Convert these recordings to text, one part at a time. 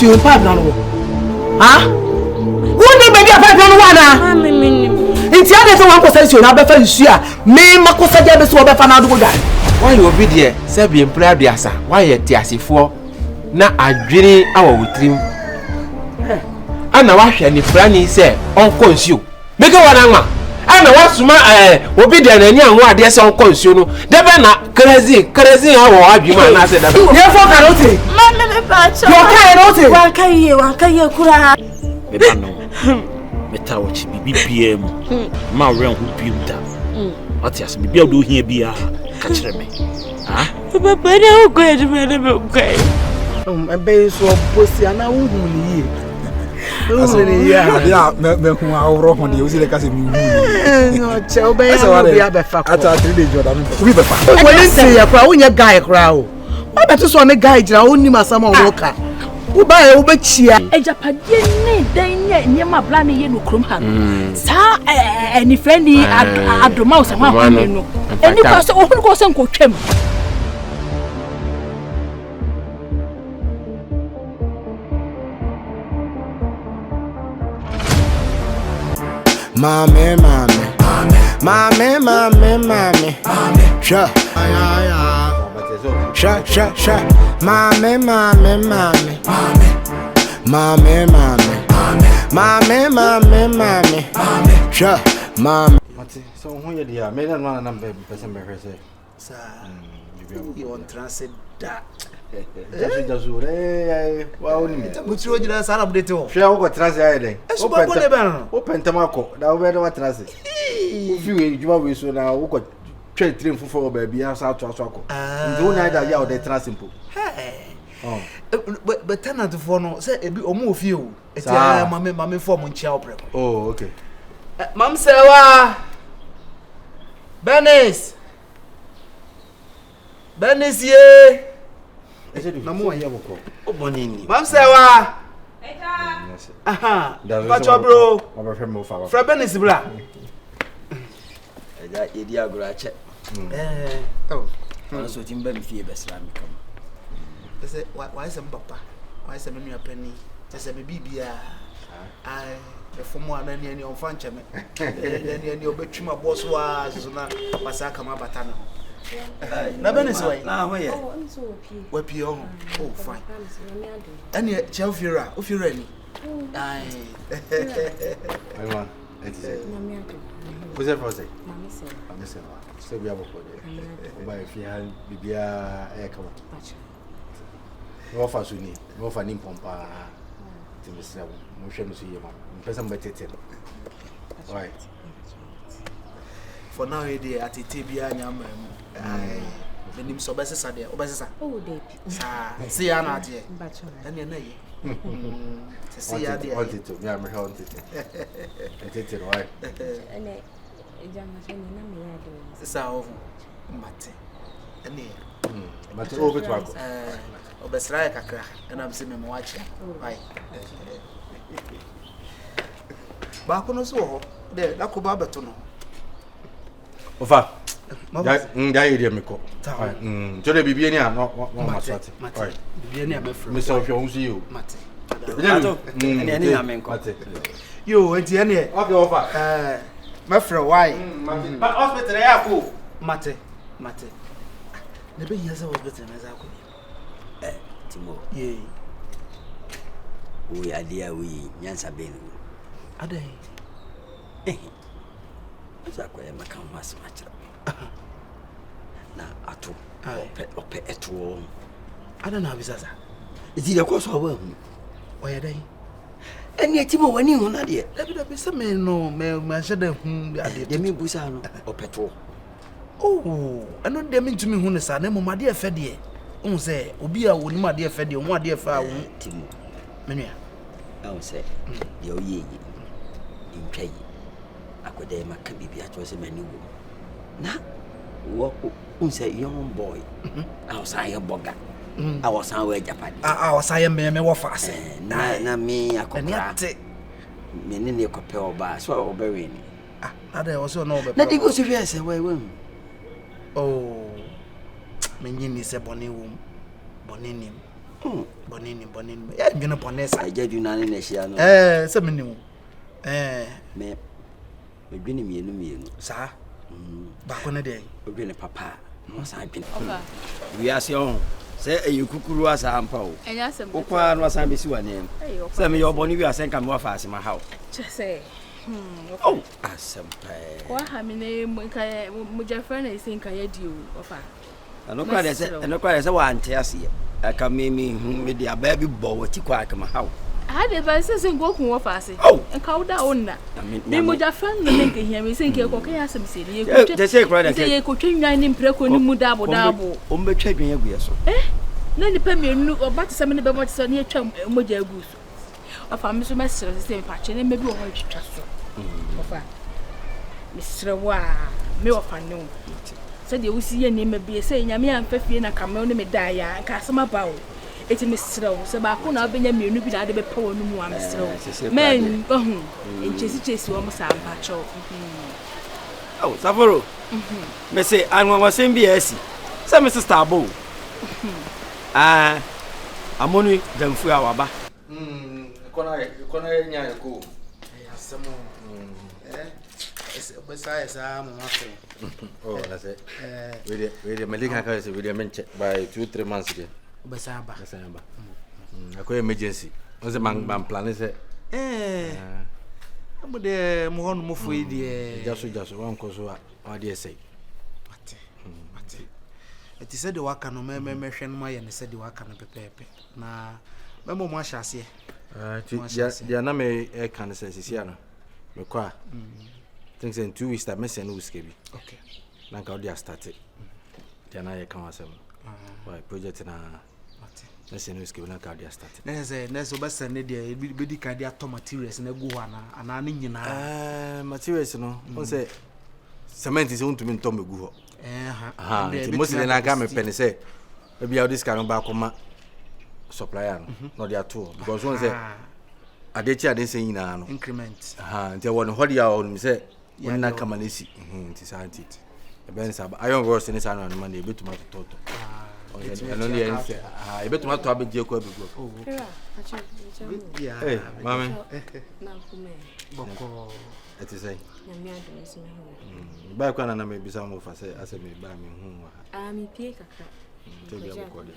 you part no. Ha? Who no baby part no wana? Inti ade so wan consensus na be fa nsu a me makosa dia be so be fa na do guy. Why you obi there say be employer biasa? Why you tiasefo na adwene awo witrim? Ana wa hwe ni plani say onko nsu. Mege wana nwa. Ana wasuma obi there na ni anwo ade say onko nsu no. Debe na crazy awo adwuma na say debe. Ye fo karote. Mama me pa cho. Yo kai rote. Wa kai kura. Me ba no. Meta wo chi bibi bia mu. Ma we hu biuta. Ati as bibi odo hia bia ka kire me. Ha? Papa na o go de me me kai. Ebe so posi ana wo hu ni ye. Wo ya me hu awro ho de o si le ka se mi hu. No che obe ya obi abefa ko. Ata 3 days Jordan. We be fa. Wo ni se ya kwa wo nya guy kra o. Wo beto so ne guy jira wo ni masama wo ka. Wo ba e wo be chia. Ejapade ne dan nye ma bla ne ye no krom ha. Sa any friendly adoma o se ma ho no. Eni ko se o hu ko se nko twem. Mame. Sha. Sha. Mame. Sha. Mame. Mate, so who you there? Me na no na person be say. Sa. You on transit da. Just wa oni. Mutiro jira sana update o. Hwe wo ko transit aye den. Open bo ne be no. Open tamako. Da wo be do transit. Wo fi we juma we so na wo ko twa train fufo ba bia sa to aso akọ. Ndo na da ya o de transit mpo. Oh. But tenant for no say ebi omo ofie o. Eti mama form nchia oprek. Oh, okay. Mam sewa. Benis ye. Na mo ya boko. Obonini. Mam sewa. Aha. Pacho bro. Oba mo fa. Fra Benis bra. Eja edi agura che. Oh. So timba mi fie besra mi kam. Say why some papa? Why some me penny? Say me bibia. I the form one any on fanche me. Any obetuma boss was so na masaka mabata na. Na Benis way. Na ho ye. We pie oh fine. Any Chelfira, if you ready. Aye. I want. It is. Who's that for say? Mama say. So we have for there. Oba if you have bibia e come. No fa suni, no fa nim pompa. Timisa, mo hwe no so yema. Mpesa mbetete. Right. For now e dey atete bia nyama mu. Ai. Benim so besesa de, obesesa. Oh dey. Sa, see ya na de. Ene na ye. See ya de. Want it to me am here it. Etete right. Ene ejama se ni na me ya de. Sa o mate. Ene. Mate o betu ako. Obesra kakra. Ena am se me mo wachi. Ai. Ba ko no so ho. De da ko ba beto no. Ofa. Da area me ko. Jode bibia ni a no masate. Right. Bibia ni a mefro. Me so hwe unsi you. Mate. Ato. Ene na me nko. Yo, enti ene. Okay, ofa. Mefro why? But hospital ya ko. Mate. Ne be yesa hospital na za ko. Timo. Ye. We adia we nyansa benu. Adai. Zakwa ya maka mwasu machira. Na ato. Ope eto. Ada na bizaza. Iti ya kwa so awu. Oya dai. Eni Timo wani hu na de. Da be se me no me shede hu ade. De mi busa no opeto. Oh, eno de mi ntumi hu ne sa na mama de efe de. Hu se obi a woni ma de efe de, hu ade efe a hu Timo. Menua. Awu se de oye yi. Intwai. Akwede maka bibia to se mani wo. Na wo unse young boy. Outside your boga. I was somewhere Japan. I was I me wo fa ase. Na me akokra. Me ne ne kope oba so obere ni. Na dey also no be. Na dey go so say we. Oh. Me nyi ni se boni wo. Boni nim. Bonini. Yeah, you know, Bonessa. I get you none in a share. Some new. Me been me, Sir. Back on a day. We've been a papa. No, I've been. Ofa. We are young. Say you kukuru as a ampo. And yes, I'm Okwa no san be si name. Say me your boni we are saying come off as my house. just say. Oh, asempa. What ha me name muja friend is saying can you do ofa. And no cry say one ase. I can me the baby boy ti kwa kama how. I had advice saying go kun ofa ase. Oh, and cow down na. Me muja friend no make hear me saying ke ko kan asem say ye ko. They say cry that. Say ye ko twenwan ni mpreko ni mu dabo. O mbetwa dwen agu yeso. Na ni pa mienu oba te se me ne be mo te se ne atwa moja agu so. Ofa me so mesere se me pa che ne me bi o ho twitwa so. Ofa. Mesere wa me ofa ne wo. Se de wusi ye ne me bi se nyame amfa fie na kamel ne me da ya ka asema ba wo. Eti mesere wo se ba ko na obenya mienu bi na de be pa wo no mu a mesere wo. Men ohu. Enchesi wo mo sa ampa cho. Oh, Savoro. Me say anwa wasem bi asi. Se me sister abo. Amoni jamfu awaba. Kona nya ko. Asemo. Besides, I'm oh, that's it. We the medical case we the menche by 2-3 months again. Besaba. I call emergency. What's the man plan is it? But the more move with the just one cause what do you say? It is said the work no me hwen my and said the work no pepe. Na memo mo ahase. Ya na me e kan say sisia no. Me kwa. Things in 2 weeks that me send us kebi. Okay. Na ka dia start it. Dia na ye kan wasem. Why project na na send us kebi na ka dia start it. Na so ba send dia be di ka dia to materials na gu ho ana ne nyina. Materials no. On say cement is on to me to me gu ho. Mostly na ga me pen say maybe how this can back come supplier no dia too because one say adechi ade say ina no increment nti won ho dia on say won na kama na si nti santi e ben sa iron rods ni sa no man e betuma to toto no ne en say e betuma to abeje ko abego eh mama na kume boko it is say nyame adresi me ho ba kwa na me bisa mo fa say ase me ba me hu wa mi pie kakra to bia boko de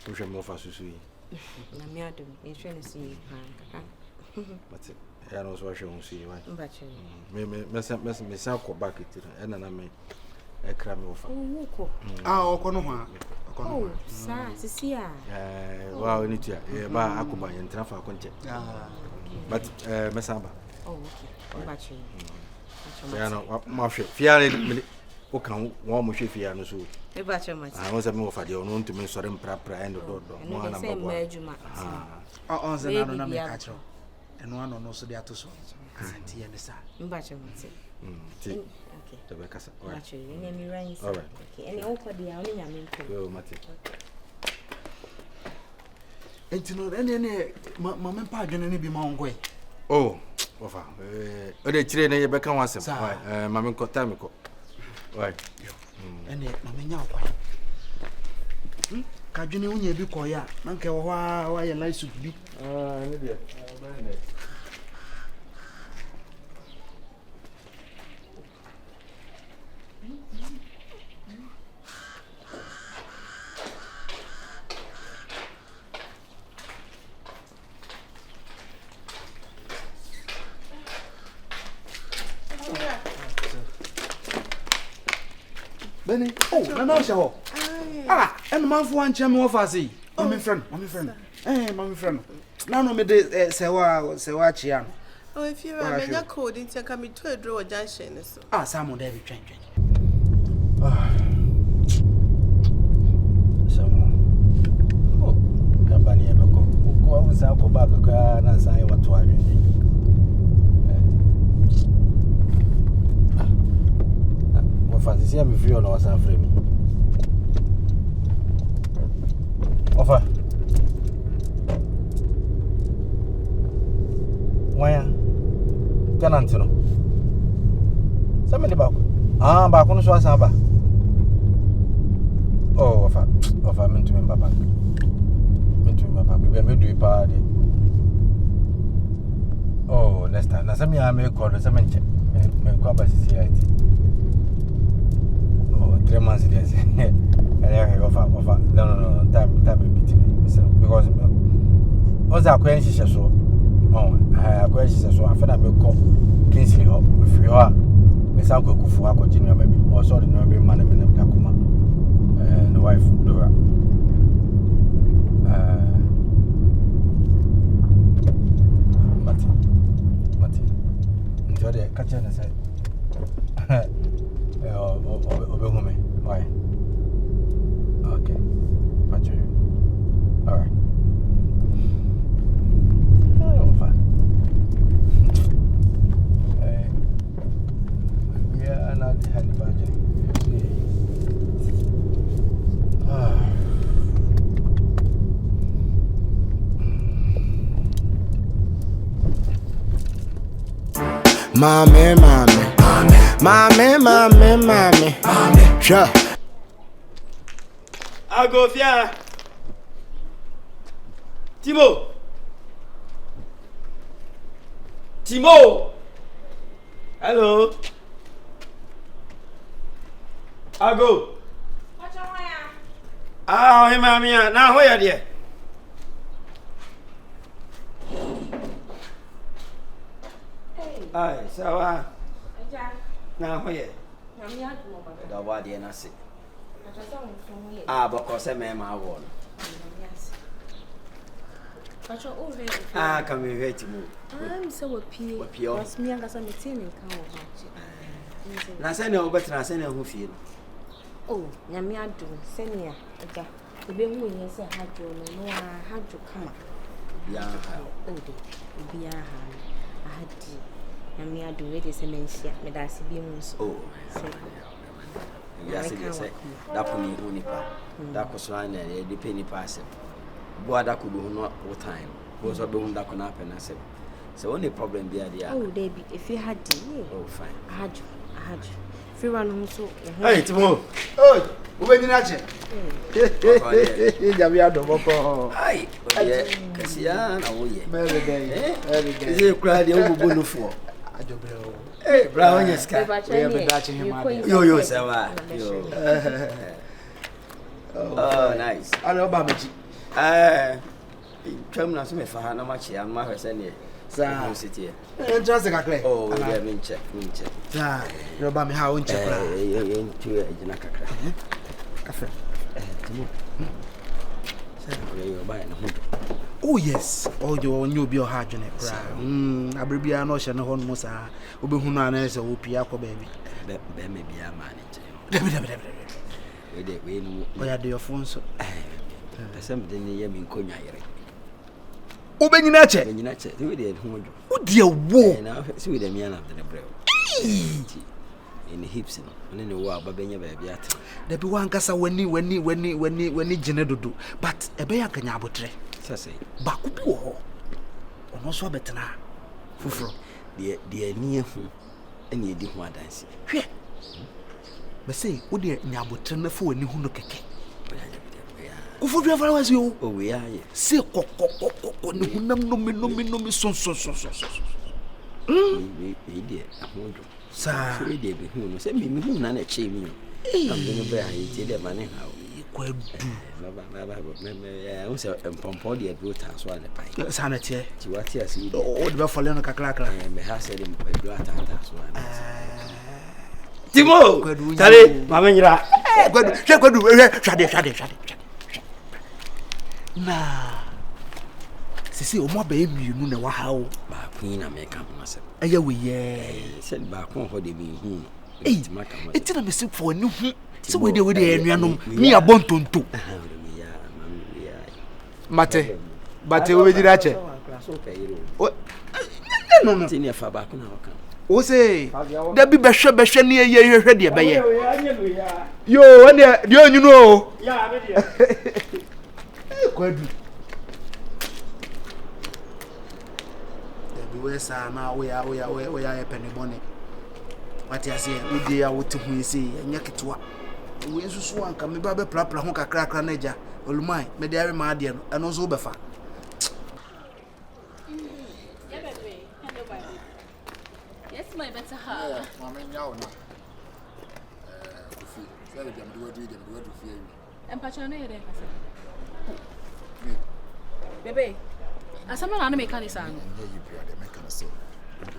so je mo fa susu yi nyame adom e hwe ne si kakra but ya no so hwe hu si wa mbache me sa ko back it na na me e kra me wo fa wuko oko no ho oh sa sisi a wow ni tia e ba akoba ye ntra fa ko nche but me sa ba oh okay mbache ya no ma hwe fiare me o kan wo mo hwe fia no so mbache mate won se me wo fa de no ntumi sore mpra end do mo na ba bo on se na no na me ka chro eno ano no so de ato so asanti ye ne sa mbache mate ti okay to be kasa mbache ni mi ran si okay ene o ko dia oni nyame nko yo mate entino ene mama pa adwene ne bi ma ongoe oh ofa o de chire ne ye be kan wasem mama ko time ko why ene mama nya kwa ka adwene unya bi ko ya na nke wo wa ye light soup bi ne dia Benny, oh, na na show. And man for one cham of us. Mommy friend. Mommy friend. Now no me de sewa chian. Oh, if you are a code in come to a draw junction. Some David train. Oh, company ebeko. Ko wa sa ko ba ka na sa e watu adwene. Fancy me feel no was afraid me. Offer. Why? Tenant no. Somebody back. Back no so asaba. Oh, of I meant to remember back. Meant to remember back. We made you party. Oh, next time. Now, some I may call the seven check. May go by society. Oh, 3 months yes. And I have offer. No. Time beat me. Because what's our question? So, oh, I have questions. So I feel I may call Kingsley up with you are. Miss Uncle Kufu, continue maybe. Or sorry, no, be man and Takuma. And the wife, Dora. Mati. Until they catch and say, Obey, why? Okay. But you. All right. Oh, fine. Yeah, and I had the budget. Mommy. Sure. I go here. Timo. Hello. I go. What's your way? Ah, hey, mammy. Now, where are you? Aye, so, now, where? The body and I see. But cause a man, I won. Come here to move. I'm so pure. Was me and some meeting. Now, send you over to send who feel. Oh, Yamia do, send ya. The baby will say, had you no, I had to come. Yeah, oh, be a hand. I had Yamia do it as a mention, Medasi Beams. Oh, yes, that could be only part. That was one the penny passing. Boy, that could do not all time. Was a bone that could happen. I said, so only problem be idea. Oh, David, if you had oh, fine. I had you. If you run home, so hey, Timo. Oh, when you're not yet. Aye, Cassian, oh, yeah. Every day. Is it cried the old bonus for? Hey, Brown, yes, we have been touching him. Yo, Sarah. Oh, nice. I know Bamaji. Terminal for Hannah Machi and Mara Senior. Sir, city. Just a crack. Oh, I mean, check. Sir, you're about me how in check. Into a Janaka. Oh, yes. Oh, you knew your heart in it. I will be a notion of one Mosa, Ubuna as a Upiaco baby. There may be a manager. Where are your phones? Something near me, Conya. Ubeninache, who did oh, dear war. Now, see the man of the brew. In the hips, and in the war, but Benya baby. There be one cassa when you general, but a bear can yabotre. Say, Bakupo, almost so better now. Fufro, dear near who, and you did one dance. But say, would you yabotre for any who look at cake? Who do ever was you? Oh, we are. Say, no me, so. We did. Sir, we did be who send me none at Chimney. I'm going to bear it the money how. I was a pompody at Root House while the pine. Sanity, to what you see. Oh, the Buffalo Caclaca, and the house said him a black house one. Timo, tell it, Mamma. Nah, see, more baby, you know how. Queen, I make up myself. Said back home for the being. It's not a mistake for new. So we do with the Ariano, me a bonton too. Mate, but we did that. What? No, senior for back on our camp. Oh, say, there be Besha near your ready. Yo, and you know. Now we are a penny money. What I say, we dear what to say, and yak it. we nsusu anka me ba be prapra ho kakra na eja olumai me de are ma ade no eno so befa yes my better ha mama nyawo na kofi say dem do wadu fie wi empacho na yere kasa bebe asama na me kan isa no nye yibia de me kan say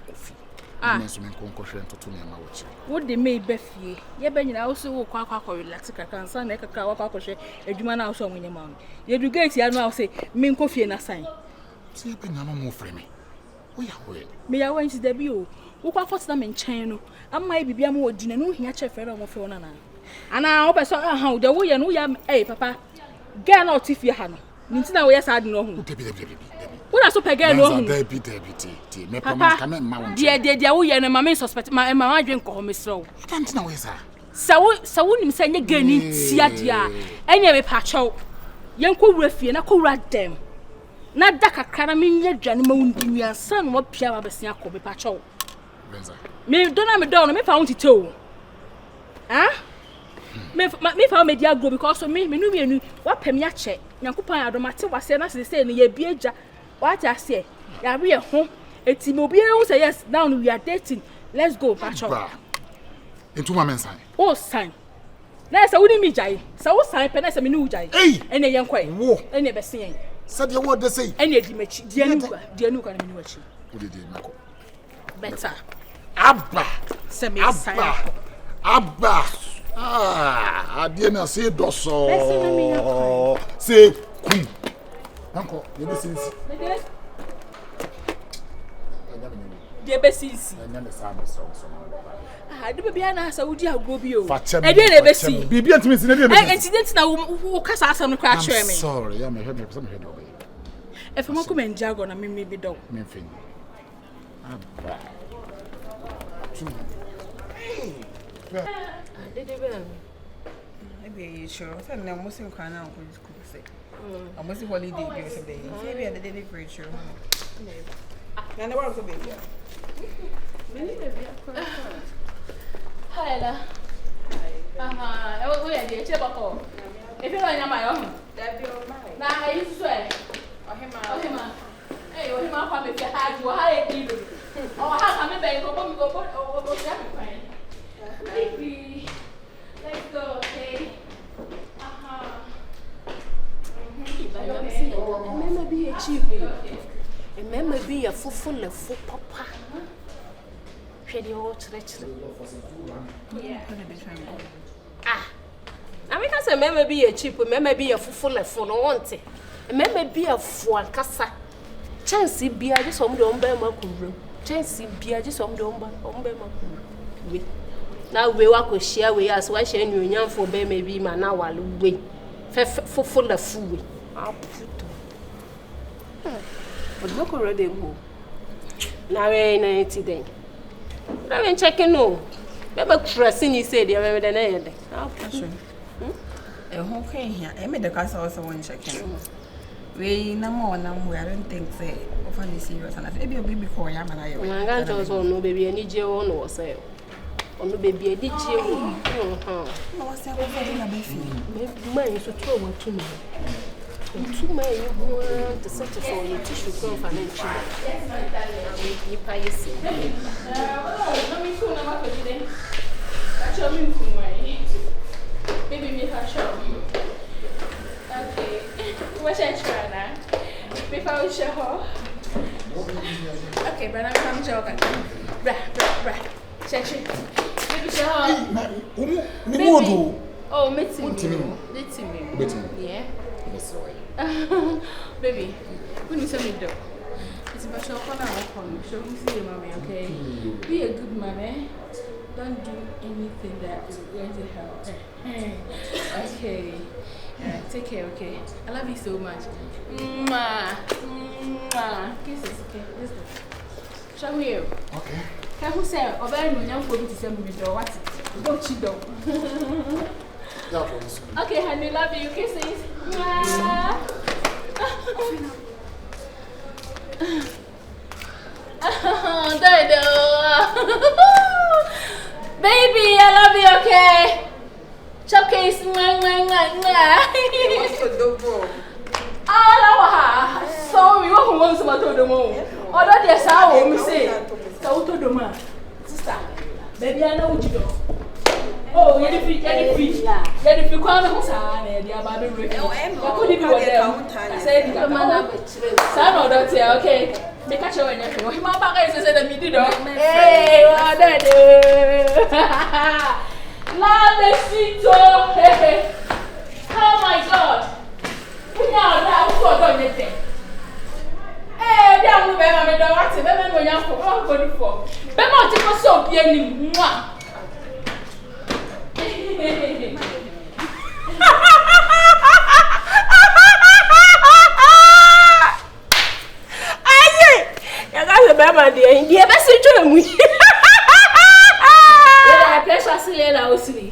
kofi me so me konko hwe ntoto ne ma wochi wo de me be fie ye be nyina wo so wo kwa relax kaka nsa na kaka wa kwa hwe adwuma na wo so onye ma no ye du gate ya no wo say me nko fie na san ti ye be nyama mo frɛ me wo ya ho me ya wanti da bi o wo kwa fotna me nkyɛn no amma e bibia mo odi na no hia kyɛ fɛ na mo fɛ na ana wo be so aha wo de wo ye no ya papa ga na otifie ha no nintina wo ya sa ade no ho What are so pega no hu? Deputy. Me promise can ma won. Dia wo ye no ma me suspect ma dwen ko me sro. Can't na we sa. Sawo nim se nye gani tia dia. Enye me pa chew. Yen ko wura fie na ko wura dem. Na da kakra na me nya dwane ma wundi nyansa no pia ba besia ko me pa chew. Benza. Me dona me don no me fa won tito. Ah? Me fa me dia go because me nu mienu wa pem ya che. Nyankopan adomate wase na se ne ye bieja. What I say? Ya be ho. Eti mo bia who say yes, now we are dating. Let's go, Pacho. Into my mensan. Oh, sign. Na say woni mi jai. Say wo sign pe na say me nu jai. Ene yen kwai. Wo. Ene be sen. Said your word they say. Ene di machi. Di anu ka na me nu achi. Wo dey mako. Better. Abba. Say me sign. Abba. Ah, ade na say doso. Better na me yan. Say kun. Uncle, you be since. Dey be since. Ah, de bia na sa wudi agro bi o. E dey na be si. Bibia ntimi si na dey be. Incident na wo kasa asam no kra kire me. Sorry, yeah, me head obey. E fa mako menjago na me bi do. Me fin. Abba. Dey be. Maybe sure. So now most in Kana on school say. Almost holiday be today. Maybe at the day very sure. And the work so baby. Hi la. Aha, we are there cheba ko. If you want my own. That be all mine. Na I swear. Ohima. Eh, ohima kwa me fi haji wa ha e di. O ha ka me be ko mi go o ya me fine. Baby. Let's go, okay? Aha. Remember be a cheap. Remember be a full papa. Shady old treachery. Yeah. Ah. I mean, I say, remember be a cheap, remember be a full no want it. Remember be a full cassa. Chance be I just on the umbrella. Chance be I just on the umbrella. Now we walk with share with us. Why share you young for be maybe man now while we full of food. I'll put but look already go. Now we ain't anything. I've been checking no. Remember pressing you said you're better than anything. I'll put you. Who came here? I made the castle also one checking. We no more now. I don't think say often serious and maybe a baby for yam and I. My grandchild's no baby any jail on or say. On the baby, I did you. What's that? Man, you should throw one to me. 2 men, you want to set for your tissue from financial. You pay your seat. Let me cool na ma today. Acho mi kumai. Baby me ha show. Okay. What should I try now? Before we show. Okay, but I'm coming to okay. Bra. Check. Baby show. Baby. Oh, meeting me. Yeah. Baby, when you send me though, it's about your corner or show me see your mommy, okay? Be a good mommy. Don't do anything that is going to help. Okay. Take care, okay? I love you so much. Mwah. Kisses, okay? Let's go. Show me you. Okay. Can who say, or very no young to send me the what? Don't cheat though. Okay, honey, love you. Kisses. Baby, I love you, okay? Showcase, What's the double? Ah, sorry, what wants to do the moon? Or that yes, I will say. So to the man, sister, baby, I know what you do. Oh, you're the free, you're the corner, son, and the Abbey River. I couldn't be what I said, son or daughter, okay. Make a show and everything. My back is a middle. Hey, what that do? Lavecito! Oh my God! We are now for anything. Hey, down the way, I'm going to them when you're for. But not to so be any moi. I got the Bama dear, the best in Germany. I pressure Silena Osiri.